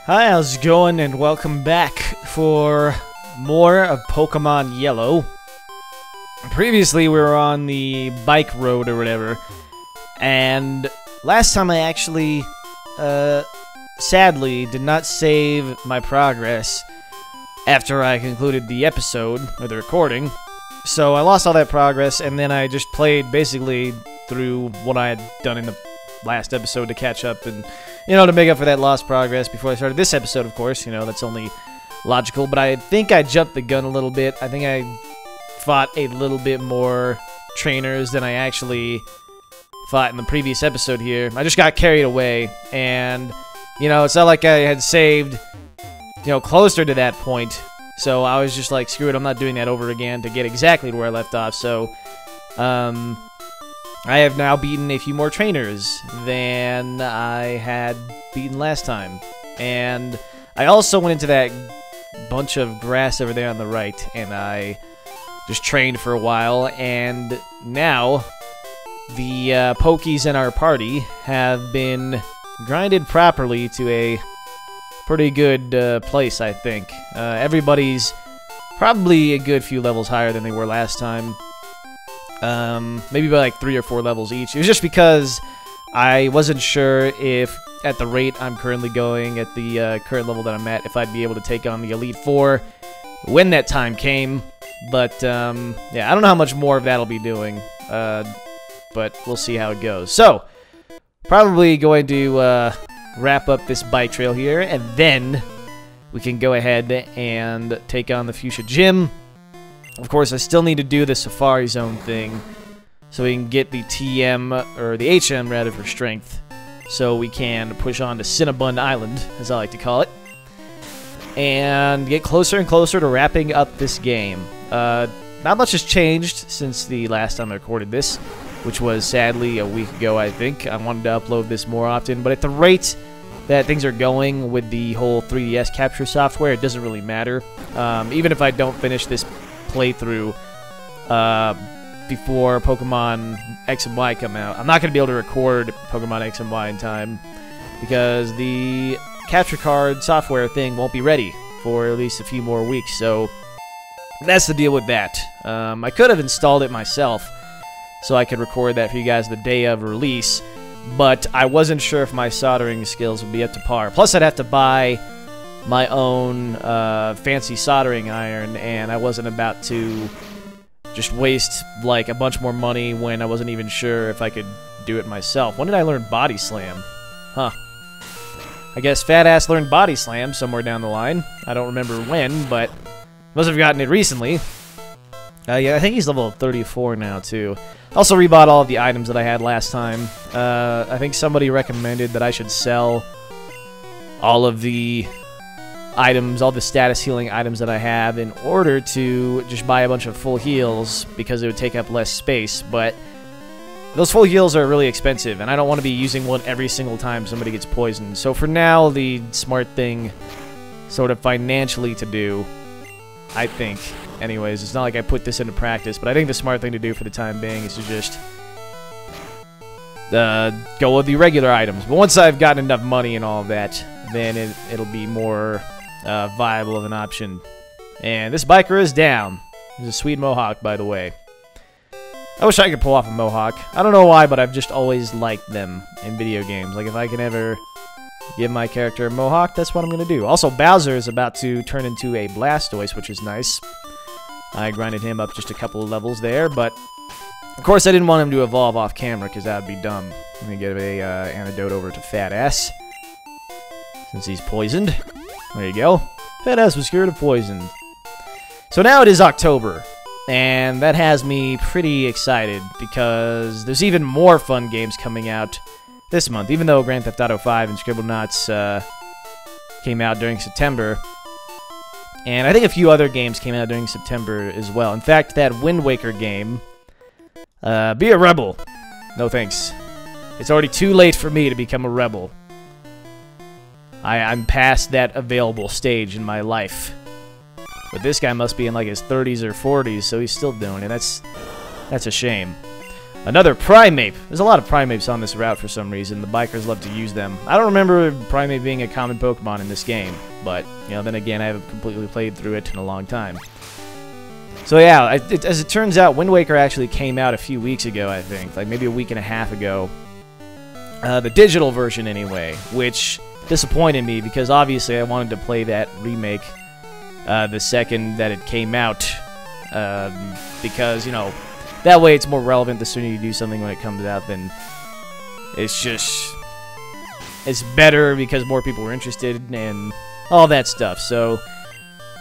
Hi, how's it going? And welcome back for more of Pokemon Yellow. Previously, we were on the bike road or whatever, and last time I actually, sadly, did not save my progress after I concluded the episode, or the recording. So I lost all that progress, and then I just played basically through what I had done in the last episode to catch up and, you know, to make up for that lost progress before I started this episode, of course. You know, that's only logical, but I think I jumped the gun a little bit. I think I fought a little bit more trainers than I actually fought in the previous episode here. I just got carried away, and, you know, it's not like I had saved, you know, closer to that point, so I was just like, screw it, I'm not doing that over again to get exactly to where I left off. So, I have now beaten a few more trainers than I had beaten last time. And I also went into that bunch of grass over there on the right, and I just trained for a while, and now the Pokies in our party have been grinded properly to a pretty good place, I think. Everybody's probably a good few levels higher than they were last time. Maybe by like 3 or 4 levels each. It was just because I wasn't sure if, at the rate I'm currently going, at the current level that I'm at, if I'd be able to take on the Elite Four when that time came. But, yeah, I don't know how much more of that I'll be doing, but we'll see how it goes. So, probably going to wrap up this bike trail here, and then we can go ahead and take on the Fuchsia Gym. Of course, I still need to do the Safari Zone thing, so we can get the TM, or the HM rather, for strength, so we can push on to Cinnabon Island, as I like to call it, and get closer and closer to wrapping up this game. Not much has changed since the last time I recorded this, which was sadly a week ago, I think. I wanted to upload this more often, but at the rate that things are going with the whole 3DS capture software, it doesn't really matter. Even if I don't finish this playthrough before Pokemon X and Y come out, I'm not going to be able to record Pokemon X and Y in time because the capture card software thing won't be ready for at least a few more weeks, so that's the deal with that. I could have installed it myself so I could record that for you guys the day of release, but I wasn't sure if my soldering skills would be up to par. Plus, I'd have to buy my own fancy soldering iron, and I wasn't about to just waste like a bunch more money when I wasn't even sure if I could do it myself. When did I learn Body Slam? Huh. I guess Fat Ass learned Body Slam somewhere down the line. I don't remember when, but must have gotten it recently. Yeah, I think he's level 34 now, too. Also rebought all of the items that I had last time. I think somebody recommended that I should sell all of the items, all the status healing items that I have, in order to just buy a bunch of full heals because it would take up less space, but those full heals are really expensive, and I don't want to be using one every single time somebody gets poisoned. So for now, the smart thing, sort of financially to do, I think, anyways, it's not like I put this into practice, but I think the smart thing to do for the time being is to just go with the regular items. But once I've gotten enough money and all of that, then it'll be more viable of an option. And this biker is down. He's a sweet mohawk, by the way. I wish I could pull off a mohawk. I don't know why, but I've just always liked them in video games. Like, if I can ever give my character a mohawk, that's what I'm going to do. Also, Bowser is about to turn into a Blastoise, which is nice. I grinded him up just a couple of levels there, but of course I didn't want him to evolve off camera, because that would be dumb. Let me get a antidote over to Fat Ass, since he's poisoned. There you go. Fat Ass was scared of poison. So now it is October, and that has me pretty excited, because there's even more fun games coming out this month, even though Grand Theft Auto 5 and Scribblenauts came out during September. And I think a few other games came out during September as well. In fact, that Wind Waker game, Be a Rebel. No thanks. It's already too late for me to become a rebel. I'm past that available stage in my life. But this guy must be in like his 30s or 40s, so he's still doing it. That's a shame. Another Primeape. There's a lot of Primeapes on this route for some reason. The bikers love to use them. I don't remember Primeape being a common Pokemon in this game, but, you know, then again, I haven't completely played through it in a long time. So yeah, as it turns out, Wind Waker actually came out a few weeks ago, I think. Like, maybe a week and a half ago. The digital version, anyway, which disappointed me because, obviously, I wanted to play that remake the second that it came out. Because, you know, that way it's more relevant the sooner you do something when it comes out, then it's better because more people were interested and all that stuff. So,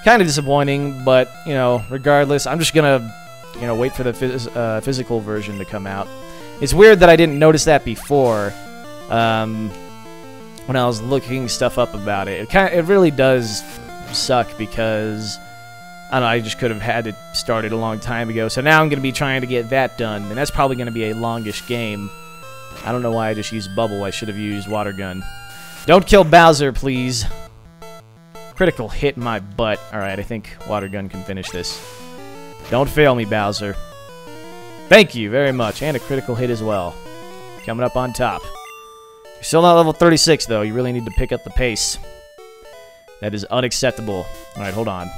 kind of disappointing, but, you know, regardless, I'm just gonna, you know, wait for the physical version to come out. It's weird that I didn't notice that before when I was looking stuff up about it. It really does suck because, I don't know, I just could have had it started a long time ago. So now I'm going to be trying to get that done, and that's probably going to be a longish game. I don't know why I just used Bubble. I should have used Water Gun. Don't kill Bowser, please. Critical hit in my butt. Alright, I think Water Gun can finish this. Don't fail me, Bowser. Thank you very much. And a critical hit as well. Coming up on top. You're still not level 36, though. You really need to pick up the pace. That is unacceptable. Alright, hold on.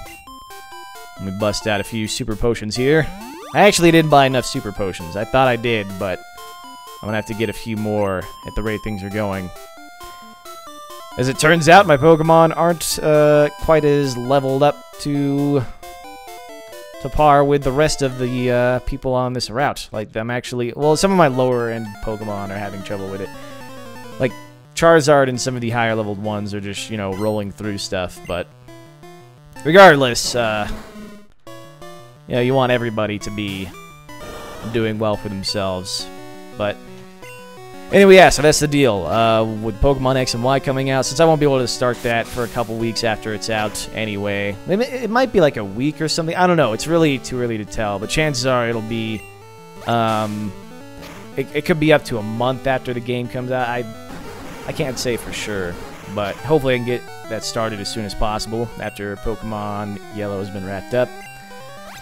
Let me bust out a few super potions here. I actually didn't buy enough super potions. I thought I did, but I'm gonna have to get a few more at the rate things are going. As it turns out, my Pokemon aren't quite as leveled up to par with the rest of the people on this route. Like, I'm actually... Well, some of my lower-end Pokemon are having trouble with it. Like, Charizard and some of the higher-leveled ones are just, you know, rolling through stuff, but... Regardless, you know, you want everybody to be doing well for themselves, but anyway, yeah, so that's the deal. With Pokemon X and Y coming out, since I won't be able to start that for a couple weeks after it's out anyway, it might be like a week or something. I don't know. It's really too early to tell, but chances are it'll be, it could be up to a month after the game comes out. I can't say for sure, but hopefully I can get that started as soon as possible after Pokemon Yellow has been wrapped up.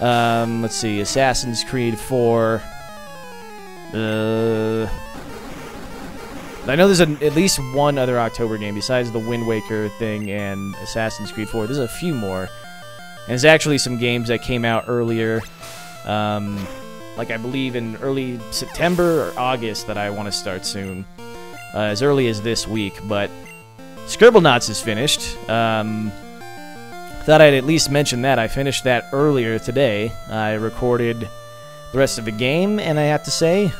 Let's see, Assassin's Creed 4. I know there's at least one other October game besides the Wind Waker thing and Assassin's Creed 4. There's a few more. And there's actually some games that came out earlier, like I believe in early September or August that I want to start soon. As early as this week, but Scribblenauts is finished. Thought I'd at least mention that. I finished that earlier today. I recorded the rest of the game, and I have to say,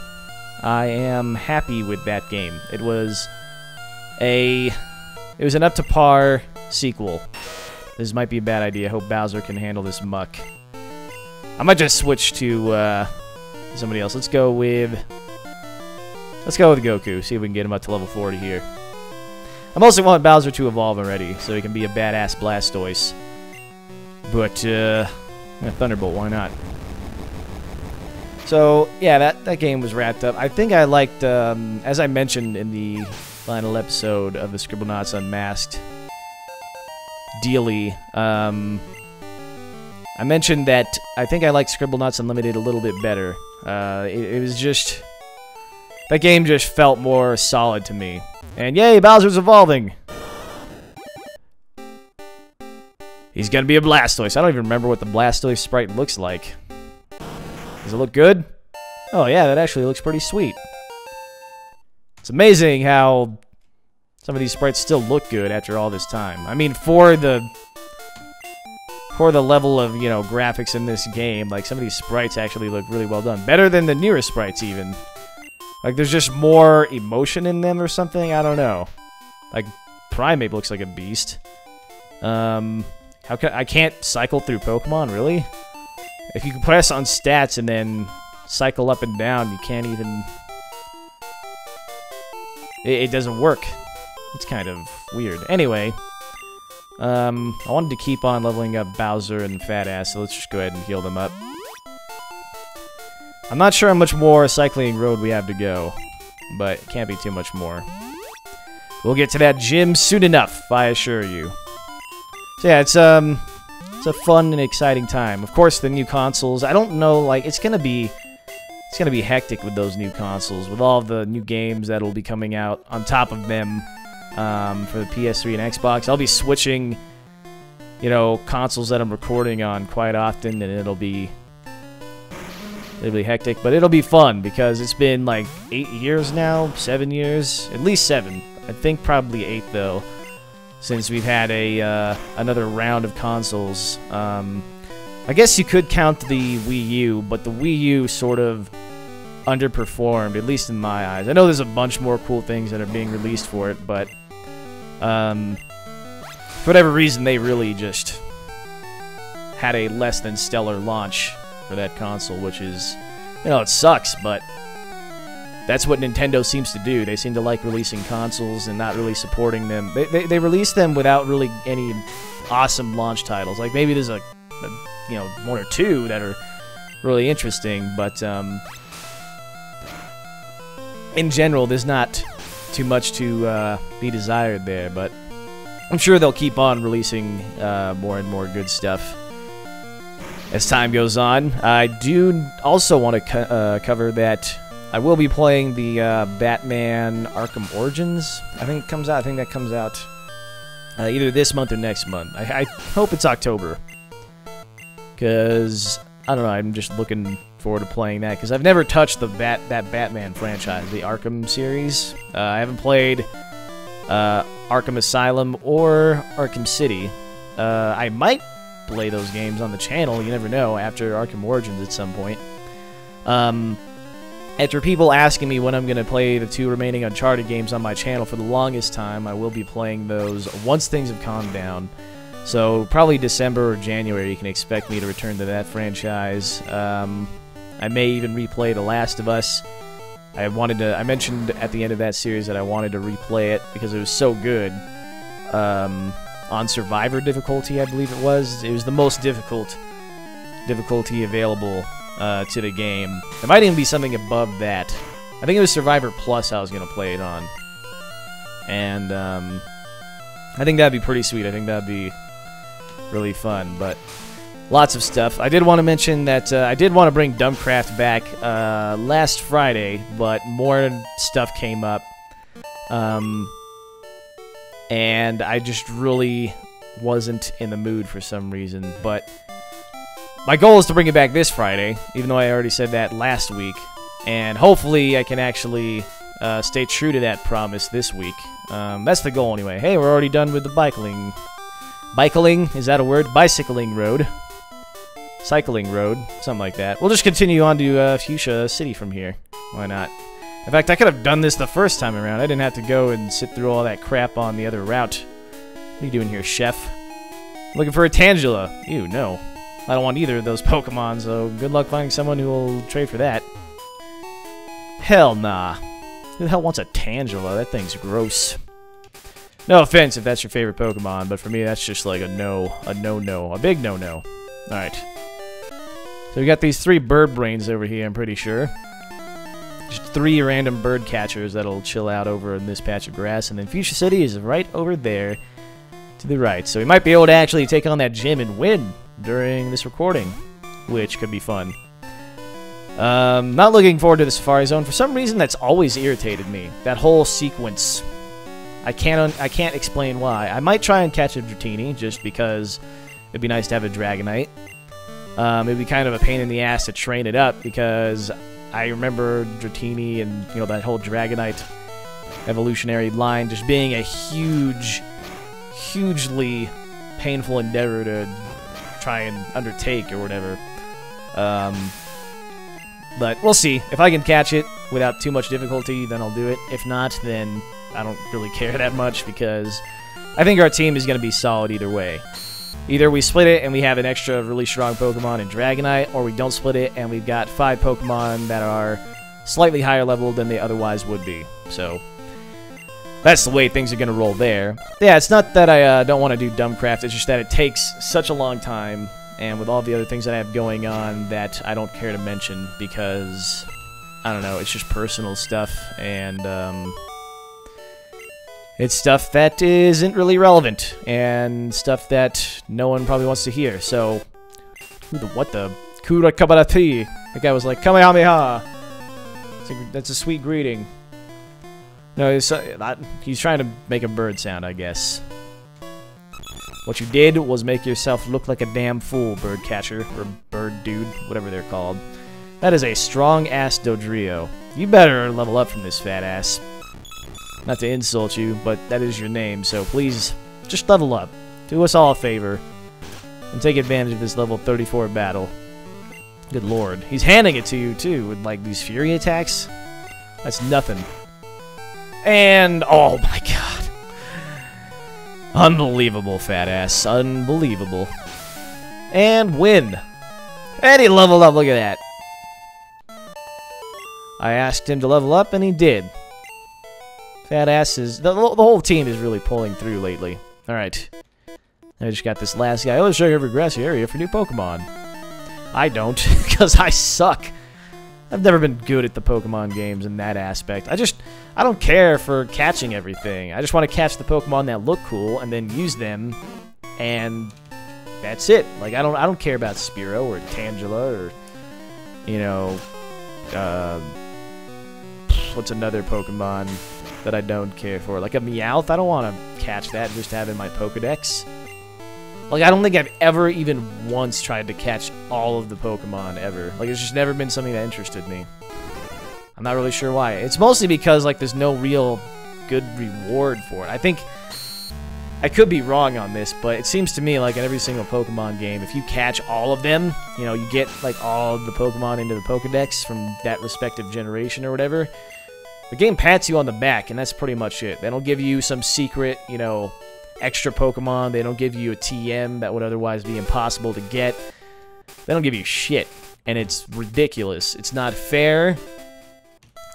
I am happy with that game. It was an up-to-par sequel. This might be a bad idea. I hope Bowser can handle this muck. I might just switch to somebody else. Let's go with Goku. See if we can get him up to level 40 here. I mostly want Bowser to evolve already, so he can be a badass Blastoise. But, yeah, Thunderbolt, why not? So, yeah, that game was wrapped up. I think I liked, as I mentioned in the final episode of the Scribblenauts Unmasked Dealy, I mentioned that I think I liked Scribblenauts Unlimited a little bit better. It was just... That game just felt more solid to me. And yay, Bowser's evolving! He's gonna be a Blastoise. I don't even remember what the Blastoise sprite looks like. Does it look good? Oh yeah, that actually looks pretty sweet. It's amazing how some of these sprites still look good after all this time. I mean, for the level of, you know, graphics in this game, like, some of these sprites actually look really well done. Better than the newer sprites, even. Like, there's just more emotion in them or something? I don't know. Like, Primeape looks like a beast. I can't cycle through Pokemon, really? If you can press on stats and then cycle up and down, you can't even... It doesn't work. It's kind of weird. Anyway, I wanted to keep on leveling up Bowser and Fat Ass, so let's just go ahead and heal them up. I'm not sure how much more cycling road we have to go, but it can't be too much more. We'll get to that gym soon enough, I assure you. So yeah, it's a fun and exciting time. Of course, the new consoles, I don't know, like, it's gonna be it's going to be hectic with those new consoles, with all the new games that'll be coming out on top of them for the PS3 and Xbox. I'll be switching, you know, consoles that I'm recording on quite often, and it'll be hectic, but it'll be fun because it's been like 8 years now, 7 years, at least 7. I think probably 8 though, since we've had another round of consoles. I guess you could count the Wii U, but the Wii U sort of underperformed, at least in my eyes. I know there's a bunch more cool things that are being released for it, but for whatever reason, they really just had a less than stellar launch for that console, which is, you know, it sucks, but that's what Nintendo seems to do. They seem to like releasing consoles and not really supporting them. They release them without really any awesome launch titles. Like, maybe there's a you know, 1 or 2 that are really interesting, but in general, there's not too much to be desired there, but I'm sure they'll keep on releasing more and more good stuff as time goes on. I do also want to cover that I will be playing the Batman Arkham Origins. I think it comes out. I think that comes out either this month or next month. I hope it's October, because I don't know. I'm just looking forward to playing that because I've never touched that Batman franchise, the Arkham series. I haven't played Arkham Asylum or Arkham City. I might play those games on the channel, you never know, after Arkham Origins at some point. After people asking me when I'm going to play the 2 remaining Uncharted games on my channel for the longest time, I will be playing those once things have calmed down. So probably December or January you can expect me to return to that franchise. I may even replay The Last of Us. I mentioned at the end of that series that I wanted to replay it because it was so good. On Survivor difficulty, I believe it was. It was the most difficulty available to the game. It might even be something above that. I think it was Survivor Plus I was going to play it on. And I think that'd be pretty sweet. I think that'd be really fun, but lots of stuff. I did want to mention that I did want to bring Dumbcraft back last Friday, but more stuff came up. And I just really wasn't in the mood for some reason. But my goal is to bring it back this Friday, even though I already said that last week. And hopefully I can actually stay true to that promise this week. That's the goal anyway. Hey, we're already done with the bicycling. Bicycling? Is that a word? Bicycling road. Cycling road. Something like that. We'll just continue on to Fuchsia City from here. Why not? In fact, I could have done this the first time around. I didn't have to go and sit through all that crap on the other route. What are you doing here, chef? Looking for a Tangela. Ew, no. I don't want either of those Pokemon, so good luck finding someone who will trade for that. Hell nah. Who the hell wants a Tangela? That thing's gross. No offense if that's your favorite Pokemon, but for me that's just like a no. A no-no. A big no-no. Alright. So we got these 3 bird brains over here, I'm pretty sure. Just 3 random bird catchers that'll chill out over in this patch of grass, and then Fuchsia City is right over there to the right. So we might be able to actually take on that gym and win during this recording, which could be fun. Not looking forward to the Safari Zone. For some reason, that's always irritated me. That whole sequence. I can't explain why. I might try and catch a Dratini, just because it'd be nice to have a Dragonite. It'd be kind of a pain in the ass to train it up, because I remember Dratini and, you know, that whole Dragonite evolutionary line just being a hugely painful endeavor to try and undertake or whatever. But we'll see. If I can catch it without too much difficulty, then I'll do it. If not, then I don't really care that much, because I think our team is going to be solid either way. Either we split it and we have an extra really strong Pokemon in Dragonite, or we don't split it and we've got 5 Pokemon that are slightly higher level than they otherwise would be. So that's the way things are going to roll there. Yeah, it's not that I don't want to do Dumbcraft, it's just that it takes such a long time, and with all the other things that I have going on that I don't care to mention, because, I don't know, it's just personal stuff, and it's stuff that isn't really relevant, and stuff that no one probably wants to hear. So, what the? Kura Kabarati. That guy was like, Kamehameha. That's a sweet greeting. No, he's trying to make a bird sound, I guess. What you did was make yourself look like a damn fool, bird catcher, or bird dude, whatever they're called. That is a strong-ass Dodrio. You better level up from this fat ass. Not to insult you, but that is your name, so please, just level up. Do us all a favor, and take advantage of this level 34 battle. Good lord. He's handing it to you, too, with, like, these fury attacks. That's nothing. And, oh my god. Unbelievable, fat ass. Unbelievable. And win. And he leveled up, look at that. I asked him to level up, and he did. Fat ass is... The whole team is really pulling through lately. Alright. I just got this last guy. Oh, let's show you every grassy area for new Pokemon. I don't, because I suck. I've never been good at the Pokemon games in that aspect. I don't care for catching everything. I just want to catch the Pokemon that look cool and then use them, and that's it. Like, I don't care about Spearow or Tangela or, you know, what's another Pokemon that I don't care for? Like a Meowth? I don't want to catch that and just have in my Pokedex. Like, I don't think I've ever even once tried to catch all of the Pokemon ever. Like, it's just never been something that interested me. I'm not really sure why. It's mostly because, like, there's no real good reward for it. I think... I could be wrong on this, but it seems to me like in every single Pokemon game, if you catch all of them, you know, you get, like, all of the Pokemon into the Pokedex from that respective generation or whatever, the game pats you on the back, and that's pretty much it. They don't give you some secret, you know... extra Pokemon. They don't give you a TM that would otherwise be impossible to get. They don't give you shit. And it's ridiculous. It's not fair.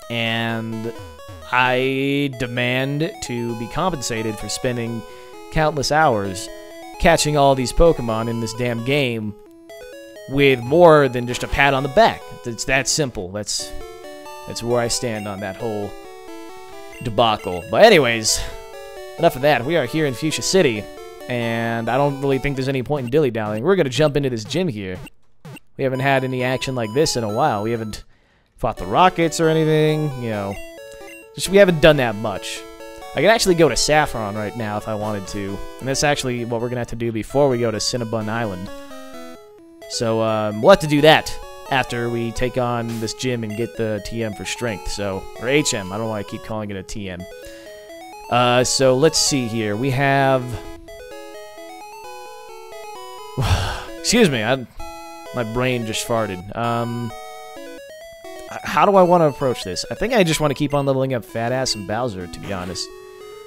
And I demand to be compensated for spending countless hours catching all these Pokemon in this damn game with more than just a pat on the back. It's that simple. That's where I stand on that whole debacle. But anyways... enough of that. We are here in Fuchsia City, and I don't really think there's any point in dilly-dallying. We're going to jump into this gym here. We haven't had any action like this in a while. We haven't fought the Rockets or anything, you know. Just we haven't done that much. I can actually go to Saffron right now if I wanted to, and that's actually what we're going to have to do before we go to Cinnabon Island. So, we'll have to do that after we take on this gym and get the TM for strength, so, or HM. I don't know why I keep calling it a TM. So let's see here. We have... Excuse me, my brain just farted. How do I want to approach this? I think I just want to keep on leveling up Fat Ass and Bowser, to be honest.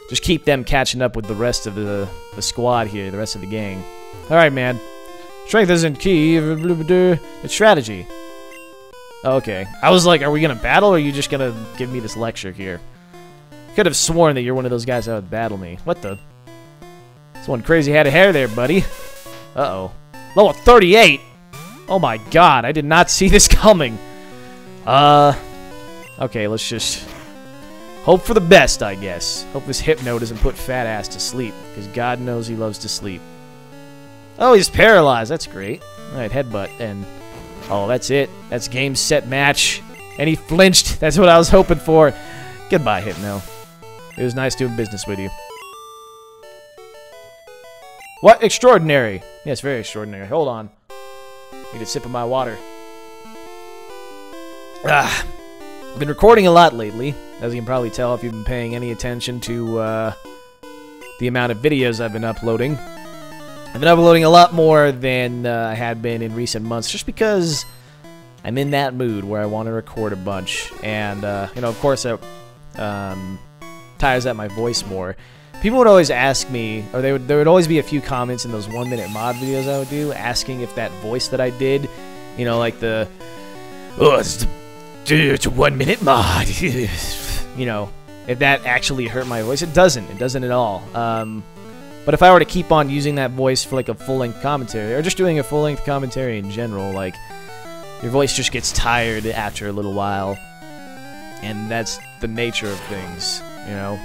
Just keep them catching up with the rest of the squad here, the rest of the gang. Alright, man. Strength isn't key. It's strategy. Okay. I was like, are we going to battle, or are you just going to give me this lecture here? Could have sworn that you're one of those guys that would battle me. What the? This one crazy head of hair there, buddy. Uh-oh. Level 38? Oh my god, I did not see this coming. Okay, let's just hope for the best, I guess. Hope this Hypno doesn't put Fat Ass to sleep, because God knows he loves to sleep. Oh, he's paralyzed. That's great. Alright, headbutt, and... oh, that's it. That's game, set, match. And he flinched. That's what I was hoping for. Goodbye, Hypno. It was nice doing business with you. What? Extraordinary. Yes, very extraordinary. Hold on. Need a sip of my water. I've been recording a lot lately, as you can probably tell if you've been paying any attention to the amount of videos I've been uploading. I've been uploading a lot more than I had been in recent months, just because I'm in that mood where I want to record a bunch. And, you know, of course, it tires out my voice more. People would always ask me, or there would always be a few comments in those 1-minute mod videos I would do, asking if that voice that I did, you know, like the, oh, it's a 1-minute mod, you know, if that actually hurt my voice. It doesn't. It doesn't at all. But if I were to keep on using that voice for, like, a full-length commentary, or just doing a full-length commentary in general, like, your voice just gets tired after a little while. And that's the nature of things, you know?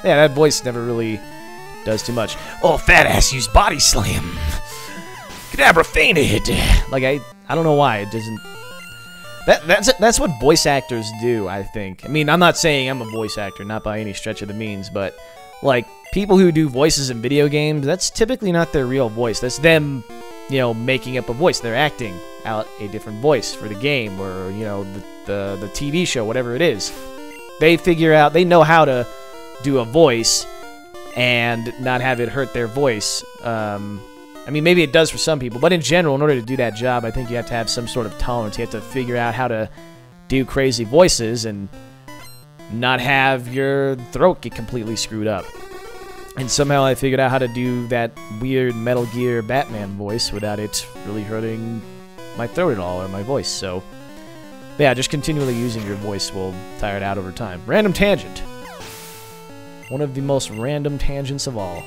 Yeah, that voice never really does too much. Oh, Fat Ass used Body Slam. Kadabra fainted. Like, I don't know why it doesn't... That's what voice actors do, I think. I mean, I'm not saying I'm a voice actor, not by any stretch of the means, but like people who do voices in video games, that's typically not their real voice. That's them, you know, making up a voice. They're acting out a different voice for the game or, you know, the TV show, whatever it is. They know how to do a voice and not have it hurt their voice. I mean, maybe it does for some people, but in general, in order to do that job, I think you have to have some sort of tolerance. You have to figure out how to do crazy voices and not have your throat get completely screwed up. And somehow I figured out how to do that weird Metal Gear Batman voice without it really hurting my throat at all or my voice. So, yeah, just continually using your voice will tire it out over time. Random tangent. One of the most random tangents of all.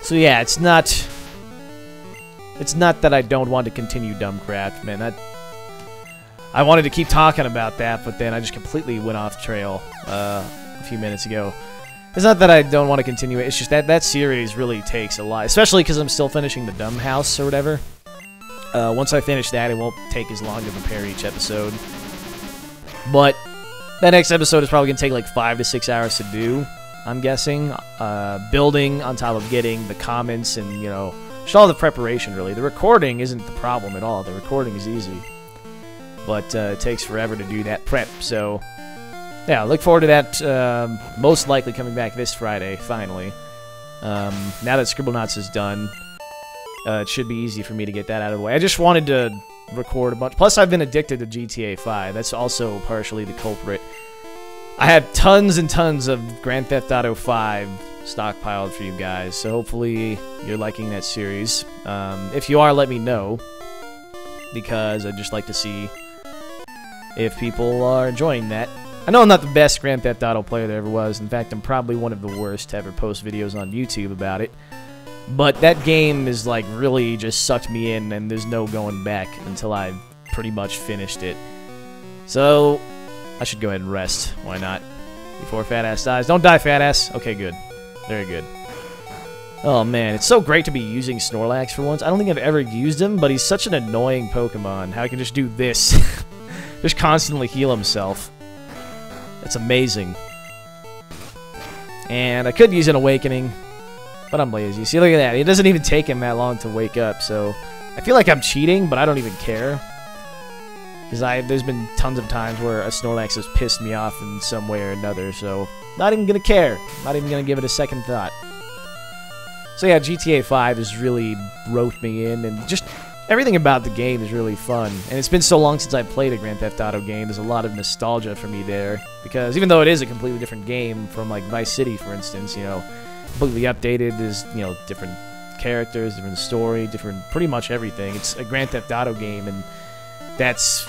So yeah, it's not that I don't want to continue Dumbcraft, man. I wanted to keep talking about that, but then I just completely went off trail a few minutes ago. It's not that I don't want to continue it. It's just that series really takes a lot, especially because I'm still finishing the Dumb House or whatever. Once I finish that, it won't take as long to prepare each episode. But that next episode is probably going to take like 5 to 6 hours to do, I'm guessing. Building on top of getting the comments and, you know, just all the preparation, really. The recording isn't the problem at all. The recording is easy. But it takes forever to do that prep. So, yeah, look forward to that most likely coming back this Friday, finally. Now that Scribblenauts is done, it should be easy for me to get that out of the way. I just wanted to record a bunch. Plus, I've been addicted to GTA 5. That's also partially the culprit. I have tons and tons of Grand Theft Auto 5 stockpiled for you guys, so hopefully you're liking that series. If you are, let me know, because I'd just like to see if people are enjoying that. I know I'm not the best Grand Theft Auto player there ever was. In fact, I'm probably one of the worst to ever post videos on YouTube about it. But that game is like really just sucked me in, and there's no going back until I've pretty much finished it. So I should go ahead and rest. Why not? Before Fat Ass dies. Don't die, Fat Ass. Okay, good. Very good. Oh, man. It's so great to be using Snorlax for once. I don't think I've ever used him, but he's such an annoying Pokemon. How he can just do this. Just constantly heal himself. That's amazing. And I could use an Awakening, but I'm lazy. See, look at that. It doesn't even take him that long to wake up, so I feel like I'm cheating, but I don't even care. Because there's been tons of times where a Snorlax has pissed me off in some way or another, so not even gonna care. Not even gonna give it a second thought. So yeah, GTA 5 has really roped me in, and just everything about the game is really fun. And it's been so long since I've played a Grand Theft Auto game, there's a lot of nostalgia for me there. Because even though it is a completely different game from like Vice City, for instance, you know, completely updated, there's, you know, different characters, different story, different pretty much everything. It's a Grand Theft Auto game, and that's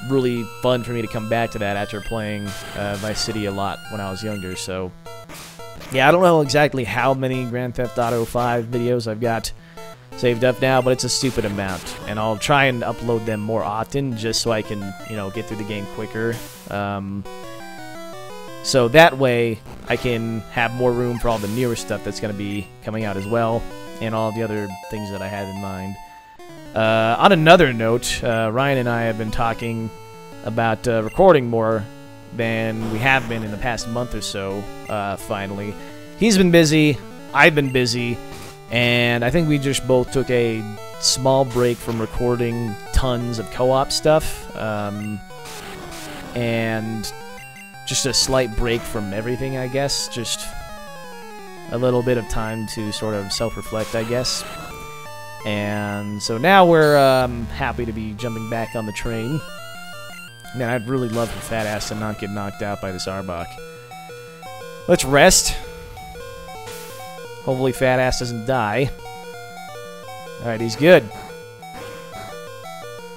really fun for me to come back to that after playing Vice City a lot when I was younger. So yeah, I don't know exactly how many Grand Theft Auto 5 videos I've got saved up now, but it's a stupid amount, and I'll try and upload them more often just so I can, you know, get through the game quicker. So that way I can have more room for all the newer stuff that's going to be coming out as well, and all the other things that I had in mind. On another note, Ryan and I have been talking about recording more than we have been in the past month or so, finally. He's been busy, I've been busy, and I think we just both took a small break from recording tons of co-op stuff, and just a slight break from everything, I guess. Just a little bit of time to sort of self-reflect, I guess. And so now we're happy to be jumping back on the train. Man, I'd really love for Fat Ass to not get knocked out by this Arbok. Let's rest. Hopefully Fat Ass doesn't die. Alright, he's good.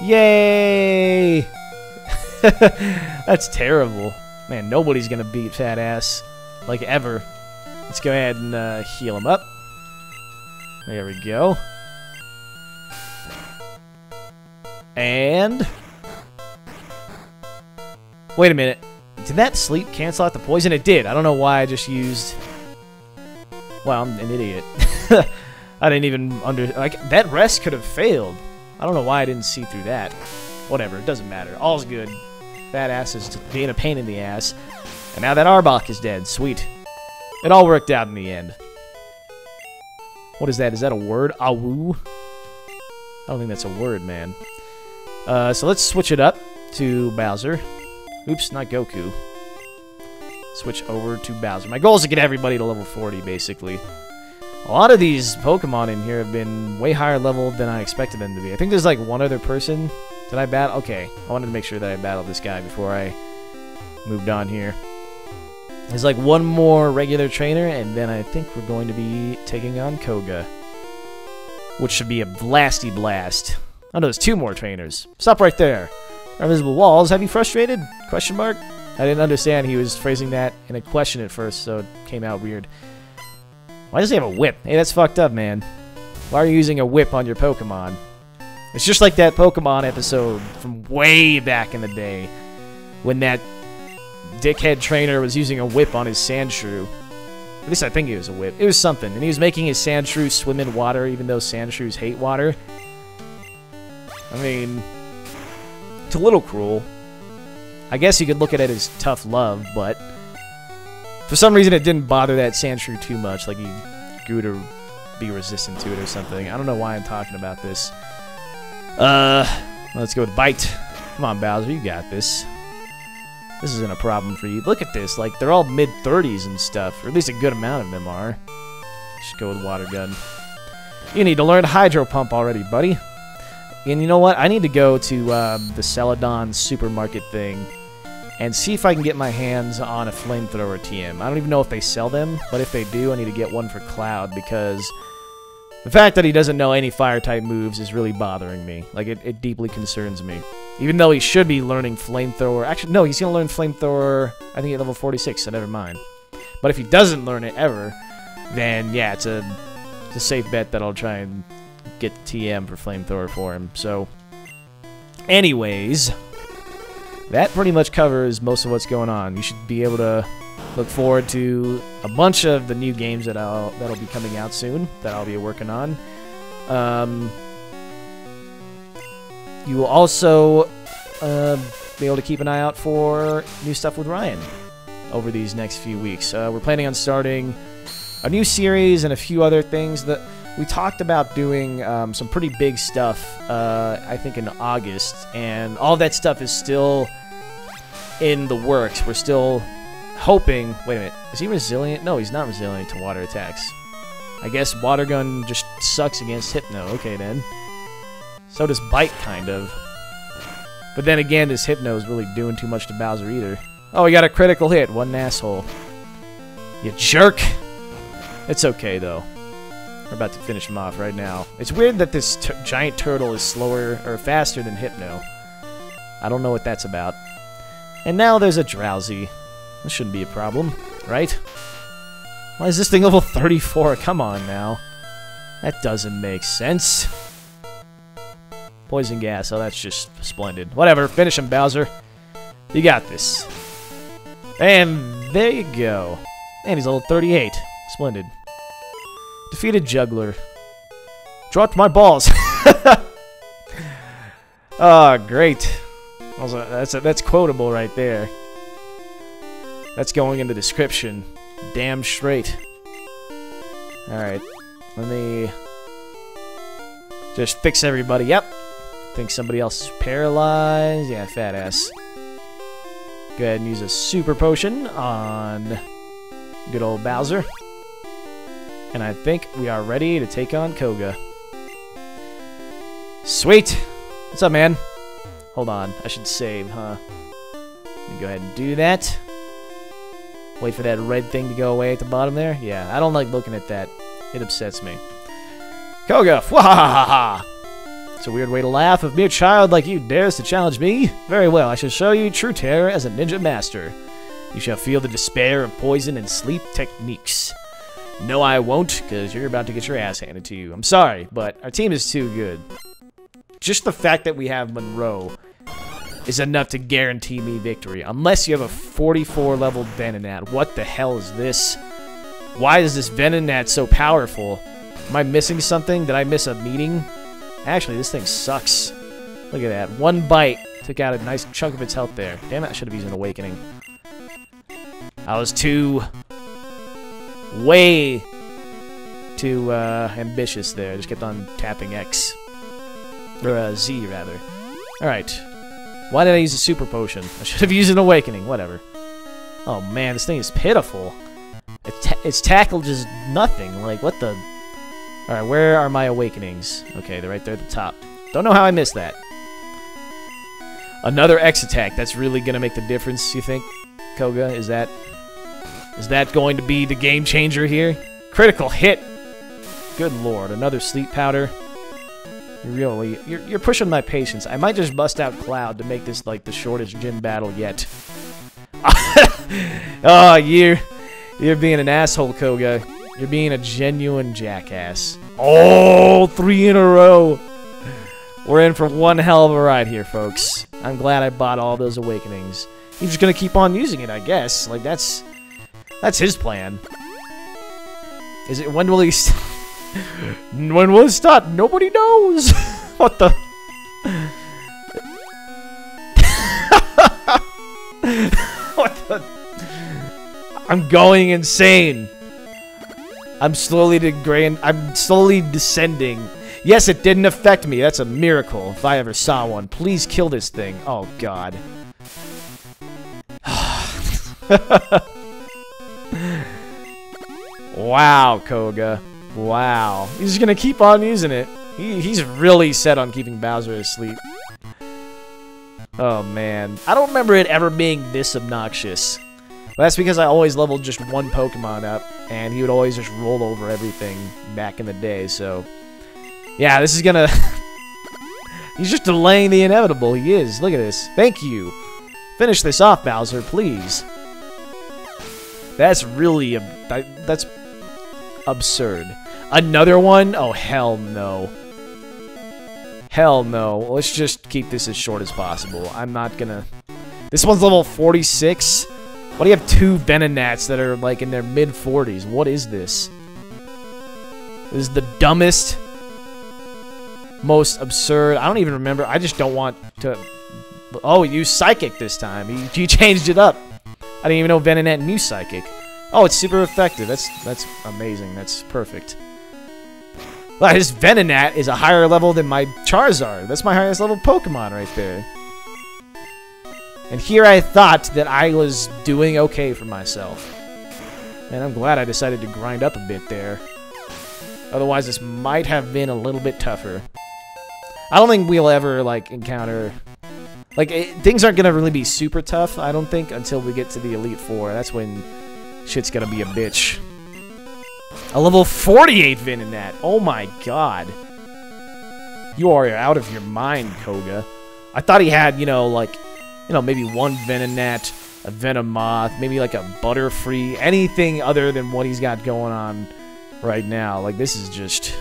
Yay! That's terrible. Man, nobody's gonna beat Fat Ass. Like, ever. Let's go ahead and heal him up. There we go. And wait a minute. Did that sleep cancel out the poison? It did. I don't know why I just used... Well, I'm an idiot. I didn't even like, that rest could have failed. I don't know why I didn't see through that. Whatever, it doesn't matter. All's good. That ass is being a pain in the ass. And now that Arbok is dead. Sweet. It all worked out in the end. What is that? Is that a word? Awoo? I don't think that's a word, man. So let's switch it up to Bowser. Oops, not Goku. Switch over to Bowser. My goal is to get everybody to level 40, basically. A lot of these Pokemon in here have been way higher level than I expected them to be. I think there's like one other person. Did I battle? Okay, I wanted to make sure that I battled this guy before I moved on here. There's like one more regular trainer, and then I think we're going to be taking on Koga. Which should be a blasty blast. Oh no, there's two more trainers. Stop right there. Invisible walls, have you frustrated? Question mark? I didn't understand he was phrasing that in a question at first, so it came out weird. Why does he have a whip? Hey, that's fucked up, man. Why are you using a whip on your Pokemon? It's just like that Pokemon episode from way back in the day when that dickhead trainer was using a whip on his Sandshrew. At least I think it was a whip. It was something. And he was making his Sandshrew swim in water even though Sandshrews hate water. I mean, it's a little cruel. I guess you could look at it as tough love, but for some reason it didn't bother that Sandshrew too much. Like he grew to be resistant to it or something. I don't know why I'm talking about this. Let's go with Bite. Come on, Bowser, you got this. This isn't a problem for you. Look at this, like, they're all mid-30s and stuff, or at least a good amount of them are. Just go with Water Gun. You need to learn Hydro Pump already, buddy. And you know what? I need to go to the Celadon supermarket thing and see if I can get my hands on a Flamethrower TM. I don't even know if they sell them, but if they do, I need to get one for Cloud, because the fact that he doesn't know any Fire-type moves is really bothering me. Like, it deeply concerns me. Even though he should be learning Flamethrower. Actually, no, he's going to learn Flamethrower, I think, at level 46, so never mind. But if he doesn't learn it ever, then, yeah, it's a safe bet that I'll try and get the TM for Flamethrower for him. So, anyways, that pretty much covers most of what's going on. You should be able to look forward to a bunch of the new games that'll be coming out soon, that I'll be working on. You will also be able to keep an eye out for new stuff with Ryan over these next few weeks. We're planning on starting a new series and a few other things that we talked about doing some pretty big stuff, I think in August, and all that stuff is still in the works. We're still hoping... Wait a minute. Is he resilient? No, he's not resilient to water attacks. I guess Water Gun just sucks against Hypno. Okay, then. So does Bite, kind of. But then again, this Hypno is really doing too much to Bowser either. Oh, he got a critical hit. What an asshole. You jerk! It's okay, though. We're about to finish him off right now. It's weird that this giant turtle is slower, or faster than Hypno. I don't know what that's about. And now there's a Drowsy. This shouldn't be a problem, right? Why is this thing level 34? Come on now. That doesn't make sense. Poison gas. Oh, that's just splendid. Whatever. Finish him, Bowser. You got this. And there you go. And he's level 38. Splendid. Defeated Juggler. Dropped my balls. Oh, great. That's quotable right there. That's going in the description. Damn straight. Alright. Let me just fix everybody. Yep. Think somebody else is paralyzed. Yeah, fat ass. Go ahead and use a super potion on good old Bowser. And I think we are ready to take on Koga. Sweet! What's up, man? Hold on. I should save, huh? Let me go ahead and do that. Wait for that red thing to go away at the bottom there. Yeah, I don't like looking at that. It upsets me. Koga! Wahahaha! It's a weird way to laugh. If a mere child like you dares to challenge me, very well, I shall show you true terror as a ninja master. You shall feel the despair of poison and sleep techniques. No, I won't, because you're about to get your ass handed to you. I'm sorry, but our team is too good. Just the fact that we have Monroe is enough to guarantee me victory. Unless you have a 44 level Venonat. What the hell is this? Why is this Venonat so powerful? Am I missing something? Did I miss a meeting Actually, this thing sucks. Look at that. One bite took out a nice chunk of its health there. Damn it, I should have used an awakening. I was way too ambitious there. Just kept on tapping X. Or Z, rather. Alright. Why did I use a super potion? I should have used an awakening. Whatever. Oh man, this thing is pitiful. Its tackle just nothing. Like, what the... Alright, where are my awakenings? Okay, they're right there at the top. Don't know how I missed that. Another X attack. That's really gonna make the difference, you think, Koga? Is that going to be the game changer here? Critical hit! Good lord, another sleep powder. You're pushing my patience. I might just bust out Cloud to make this like the shortest gym battle yet. Oh, you're being an asshole, Koga. You're being a genuine jackass. Oh, 3 in a row. We're in for one hell of a ride here, folks. I'm glad I bought all those awakenings. He's just gonna keep on using it, I guess. Like that's his plan. Is it? When will he? When will it stop? Nobody knows. What the? What the? I'm going insane. I'm slowly descending. Yes, it didn't affect me. That's a miracle if I ever saw one. Please kill this thing. Oh God. Wow, Koga. Wow. He's just gonna keep on using it. He's really set on keeping Bowser asleep. Oh, man. I don't remember it ever being this obnoxious. But that's because I always leveled just one Pokemon up, and he would always just roll over everything back in the day, so... Yeah, this is gonna... He's just delaying the inevitable. He is. Look at this. Thank you. Finish this off, Bowser, please. That's really... That's absurd. Another one? Oh, hell no. Hell no. Let's just keep this as short as possible. I'm not gonna... This one's level 46? Why do you have 2 Venonats that are, like, in their mid-40s? What is this? This is the dumbest, most absurd... I don't even remember. I just don't want to... Oh, use Psychic this time. You changed it up. I didn't even know Venonat knew Psychic. Oh, it's super effective. That's amazing. That's perfect. Wow, his Venonat is a higher level than my Charizard. That's my highest level Pokemon right there. And here I thought that I was doing okay for myself. And I'm glad I decided to grind up a bit there. Otherwise, this might have been a little bit tougher. I don't think we'll ever, like, encounter... Like, things aren't gonna really be super tough, I don't think, until we get to the Elite Four. That's when shit's gonna be a bitch. A level 48 Venonat! Oh my god. You are out of your mind, Koga. I thought he had, you know, like... You know, maybe one Venonat, a Venomoth, maybe like a Butterfree, anything other than what he's got going on right now. Like, this is just...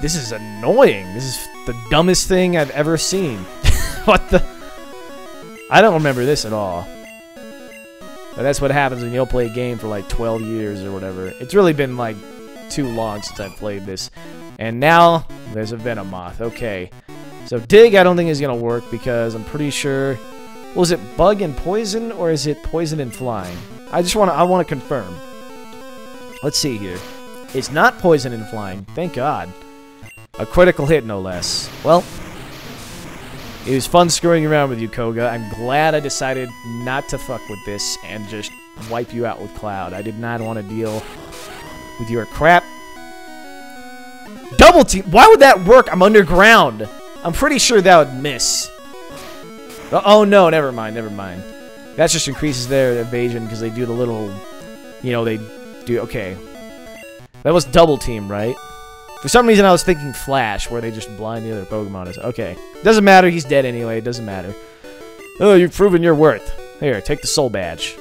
This is annoying. This is the dumbest thing I've ever seen. What the... I don't remember this at all. But that's what happens when you don't play a game for like 12 years or whatever. It's really been like too long since I've played this. And now, there's a Venomoth. Okay. So Dig I don't think is going to work because I'm pretty sure... Was it Bug and Poison or is it Poison and Flying? I want to confirm. Let's see here. It's not Poison and Flying. Thank God. A critical hit, no less. Well, it was fun screwing around with you, Koga. I'm glad I decided not to fuck with this and just wipe you out with Cloud. I did not want to deal with your crap. Double team! Why would that work? I'm underground. I'm pretty sure that would miss. Oh no, never mind, never mind. That just increases their evasion because they do the little, you know, they do, okay. That was double team, right? For some reason I was thinking Flash, where they just blind the other Pokemon. Okay. Doesn't matter, he's dead anyway, it doesn't matter. Oh, you've proven your worth. Here, take the Soul Badge.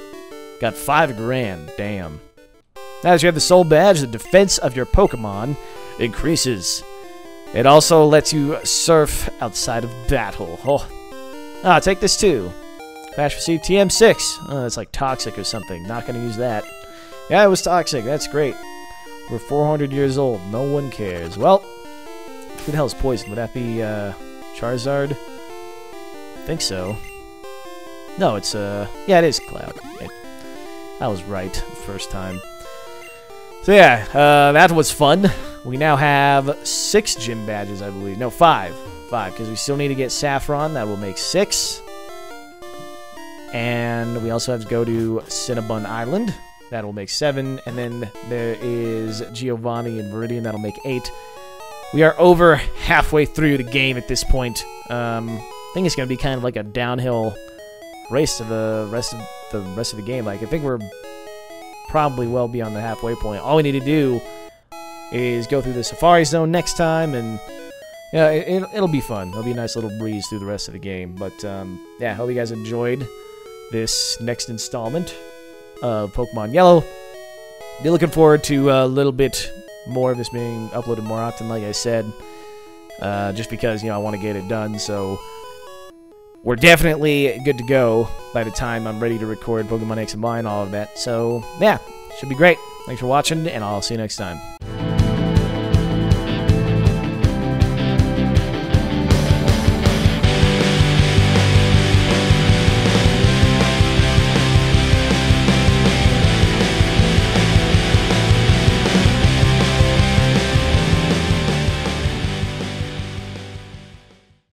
Got 5 grand, damn. Now that you have the Soul Badge, the defense of your Pokemon increases. It also lets you surf outside of battle. Oh. Ah, take this too. Flash received TM6. Oh, that's like toxic or something. Not gonna use that. Yeah, it was toxic. That's great. We're 400 years old. No one cares. Well, Who the hell is poison? Would that be Charizard? I think so. No, it's yeah, it is Cloud. I was right the first time. So yeah, that was fun. We now have 6 gym badges, I believe. No, 5. 5, because we still need to get Saffron. That will make 6. And we also have to go to Cinnabon Island. That will make 7. And then there is Giovanni and Viridian. That'll make 8. We are over halfway through the game at this point. I think it's going to be kind of like a downhill race to the rest of the game. Like, I think we're probably well beyond the halfway point. All we need to do is go through the Safari Zone next time, and yeah, it'll be fun. It'll be a nice little breeze through the rest of the game. But yeah, hope you guys enjoyed this next installment of Pokemon Yellow. Be looking forward to a little bit more of this being uploaded more often, like I said, just because, you know, I want to get it done. So we're definitely good to go by the time I'm ready to record Pokemon X and Y and all of that. So yeah, should be great. Thanks for watching, and I'll see you next time.